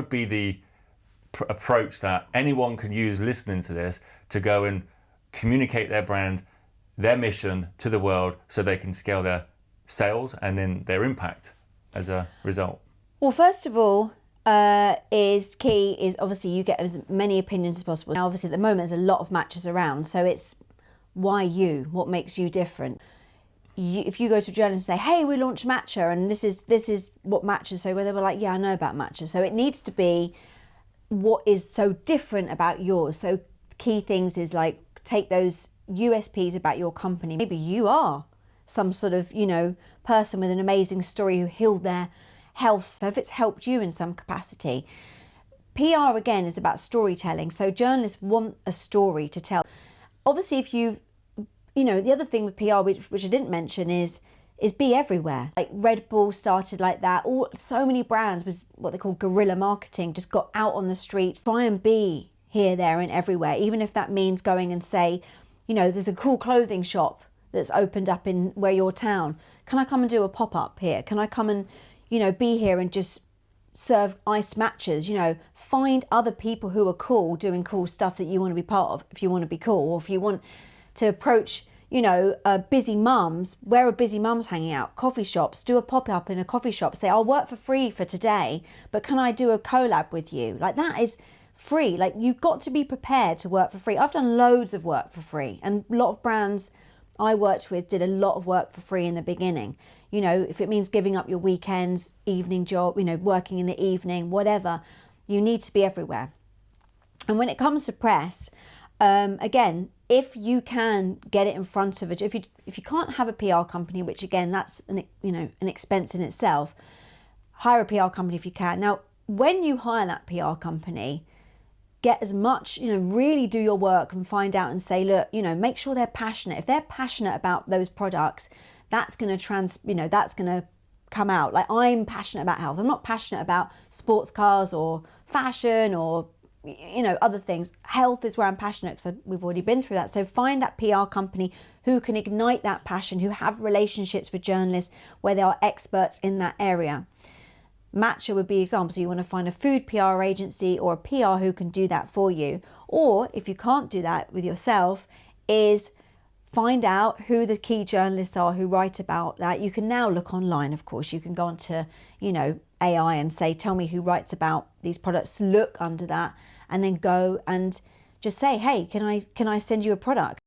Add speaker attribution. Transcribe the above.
Speaker 1: would be the approach that anyone can use listening to this to go and communicate their brand, their mission to the world so they can scale their sales and then their impact as a result?
Speaker 2: Well, first of all, is key is obviously you get as many opinions as possible. Now, obviously at the moment there's a lot of matches around, so it's why you? What makes you different? If you go to a journalist and say, hey, we launched matcha and this is what matcha is, so where they were like, yeah, I know about matcha. So it needs to be what is so different about yours. So key things is like take those USPs about your company. Maybe you are some sort of, person with an amazing story who healed their health. So if it's helped you in some capacity. PR again is about storytelling. So journalists want a story to tell. Obviously, if you've, the other thing with PR, which I didn't mention, is be everywhere. Like Red Bull started like that. So many brands was what they call guerrilla marketing, just got out on the streets. Try and be here, there and everywhere, even if that means going and say, there's a cool clothing shop that's opened up in where your town. Can I come and do a pop-up here? Can I come and, be here and just serve iced matchas? Find other people who are cool, doing cool stuff that you want to be part of, if you want to be cool, or if you want to approach, busy mums. Where are busy mums hanging out? Coffee shops. Do a pop-up in a coffee shop. Say, I'll work for free for today, but can I do a collab with you? Like that is free. Like you've got to be prepared to work for free. I've done loads of work for free, and a lot of brands I worked with did a lot of work for free in the beginning. If it means giving up your weekends, evening job, working in the evening, whatever, you need to be everywhere. And when it comes to press, again, if you can get it in front of it, if you can't have a PR company, which again, that's an expense in itself, hire a PR company if you can. Now, when you hire that PR company, get as much, really do your work and find out and say, look, make sure they're passionate. If they're passionate about those products, that's going to that's going to come out. Like I'm passionate about health. I'm not passionate about sports cars or fashion or, other things. Health is where I'm passionate because we've already been through that. So find that PR company who can ignite that passion, who have relationships with journalists where they are experts in that area. Matcha would be examples. So you want to find a food PR agency or a PR who can do that for you. Or if you can't do that with yourself, is find out who the key journalists are who write about that. You can now look online, of course. You can go onto, AI and say, tell me who writes about these products. Look under that and then go and just say, hey, can I send you a product?